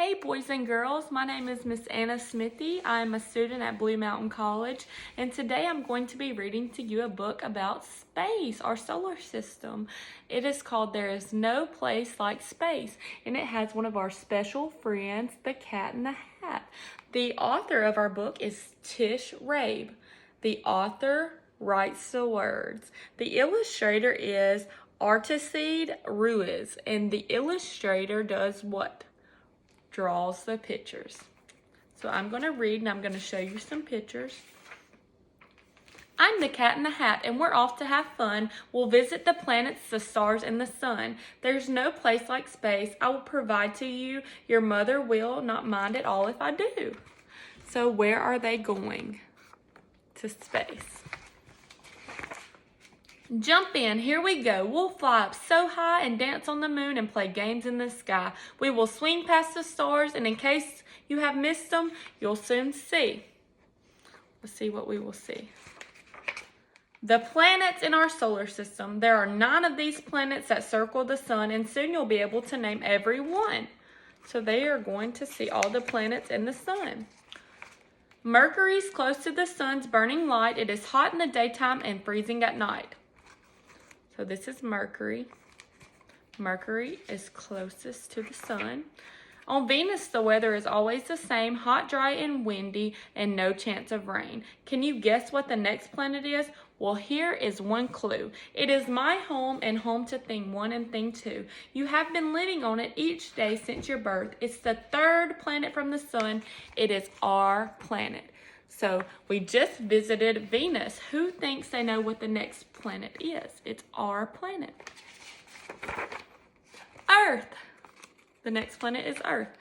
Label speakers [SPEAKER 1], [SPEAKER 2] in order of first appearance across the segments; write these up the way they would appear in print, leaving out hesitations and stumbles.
[SPEAKER 1] Hey boys and girls, my name is Miss Anna Smithy. I'm a student at Blue Mountain College, and today I'm going to be reading to you a book about space, our solar system. It is called There Is No Place Like Space, and it has one of our special friends, the Cat in the Hat. The author of our book is Tish Babe. The author writes the words. The illustrator is Artistide Ruiz, and the illustrator does what? Draws the pictures. So I'm going to read and I'm going to show you some pictures. I'm the Cat in the Hat and we're off to have fun. We'll visit the planets, the stars, and the sun. There's no place like space. I will provide to you. Your mother will not mind at all if I do. So where are they going? To space. Jump in, here we go. We'll fly up so high and dance on the moon and play games in the sky. We will swing past the stars, and in case you have missed them, you'll soon see. Let's see what we will see. The planets in our solar system. There are 9 of these planets that circle the sun, and soon you'll be able to name every one. So they are going to see all the planets in the sun. Mercury's close to the sun's burning light. It is hot in the daytime and freezing at night. So this is Mercury. Mercury is closest to the sun. On Venus, the weather is always the same, hot, dry, and windy, and no chance of rain. Can you guess what the next planet is? Well, here is one clue. It is my home and home to thing 1 and thing 2. You have been living on it each day since your birth. It's the 3rd planet from the sun. It is our planet. So we just visited Venus. Who thinks they know what the next planet is? It's our planet. Earth. The next planet is Earth.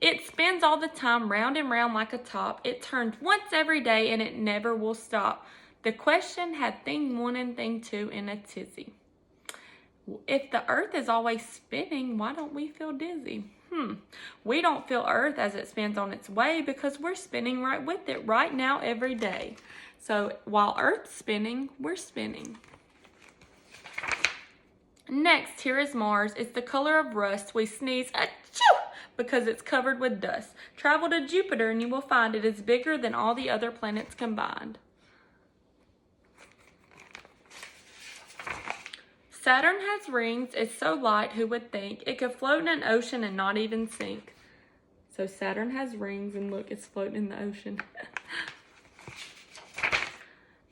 [SPEAKER 1] It spins all the time, round and round like a top. It turns once every day and it never will stop. The question had thing 1 and thing 2 in a tizzy. If the Earth is always spinning, why don't we feel dizzy? We don't feel Earth as it spins on its way because we're spinning right with it right now every day. So while Earth's spinning, we're spinning. Next, here is Mars. It's the color of rust. We sneeze achoo because it's covered with dust. Travel to Jupiter and you will find it is bigger than all the other planets combined. Saturn has rings. It's so light, who would think? It could float in an ocean and not even sink. So Saturn has rings, and look, it's floating in the ocean.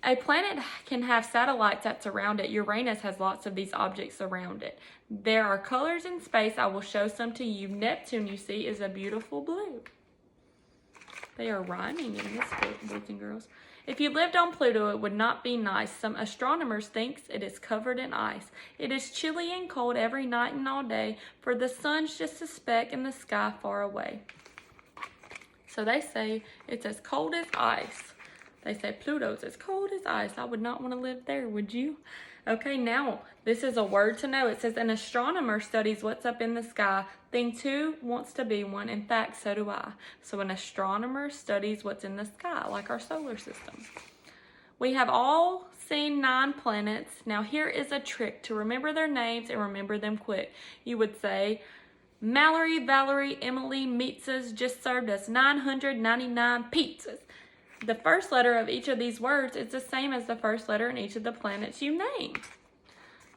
[SPEAKER 1] A planet can have satellites that surround it. Uranus has lots of these objects around it. There are colors in space. I will show some to you. Neptune, you see, is a beautiful blue. They are rhyming in this book, boys and girls. If you lived on Pluto, it would not be nice. Some astronomers think it is covered in ice. It is chilly and cold every night and all day, for the sun's just a speck in the sky far away. So they say it's as cold as ice. They say Pluto's as cold as ice. I would not want to live there, would you? Okay, now, this is a word to know. It says an astronomer studies what's up in the sky. Thing 2 wants to be one. In fact, so do I. So an astronomer studies what's in the sky, like our solar system. We have all seen 9 planets. Now, here is a trick to remember their names and remember them quick. You would say, Mallory, Valerie, Emily, pizzas just served us 999 pizzas. The first letter of each of these words is the same as the first letter in each of the planets you named.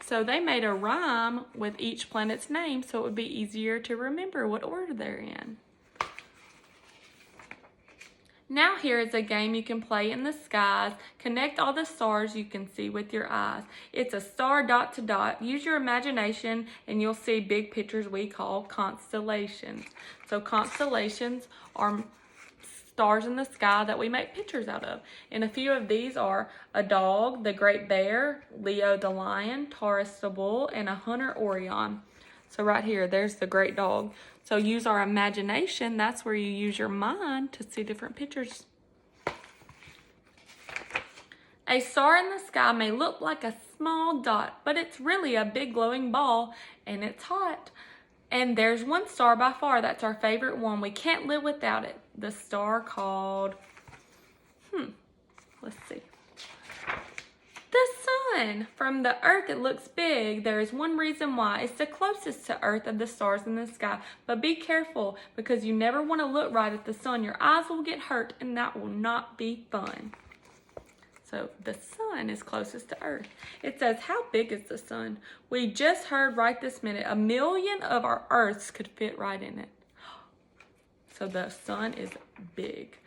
[SPEAKER 1] So they made a rhyme with each planet's name so it would be easier to remember what order they're in. Now here is a game you can play in the skies. Connect all the stars you can see with your eyes. It's a star dot to dot. Use your imagination and you'll see big pictures we call constellations. So constellations are stars in the sky that we make pictures out of. And a few of these are a dog, the great bear, Leo the lion, Taurus the bull, and a hunter Orion. So right here, there's the great dog. So use our imagination. That's where you use your mind to see different pictures. A star in the sky may look like a small dot, but it's really a big glowing ball, and it's hot. And there's one star by far that's our favorite one. We can't live without it. The star called, let's see. The sun. From the earth it looks big. There is one reason why. It's the closest to earth of the stars in the sky. But be careful, because you never want to look right at the sun. Your eyes will get hurt and that will not be fun. So the sun is closest to earth. It says, how big is the sun? We just heard right this minute, 1 million of our earths could fit right in it. So the sun is big.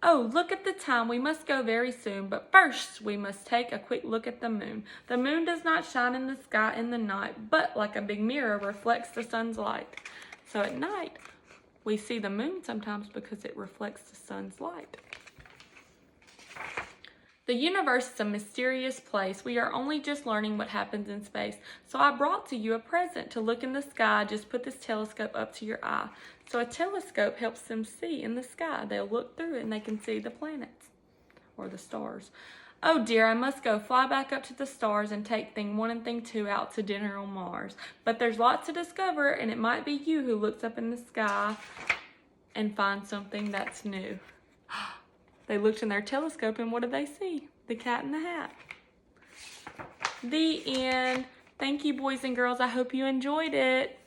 [SPEAKER 1] Oh, look at the time. We must go very soon. But first, we must take a quick look at the moon. The moon does not shine in the sky in the night, but like a big mirror reflects the sun's light. So at night, we see the moon sometimes because it reflects the sun's light. The universe is a mysterious place. We are only just learning what happens in space. So I brought to you a present to look in the sky. Just put this telescope up to your eye. So a telescope helps them see in the sky. They'll look through it and they can see the planets or the stars. Oh dear, I must go fly back up to the stars and take thing 1 and thing 2 out to dinner on Mars. But there's lots to discover, and it might be you who looks up in the sky and finds something that's new. They looked in their telescope and what did they see? The Cat in the Hat. The end. Thank you, boys and girls. I hope you enjoyed it.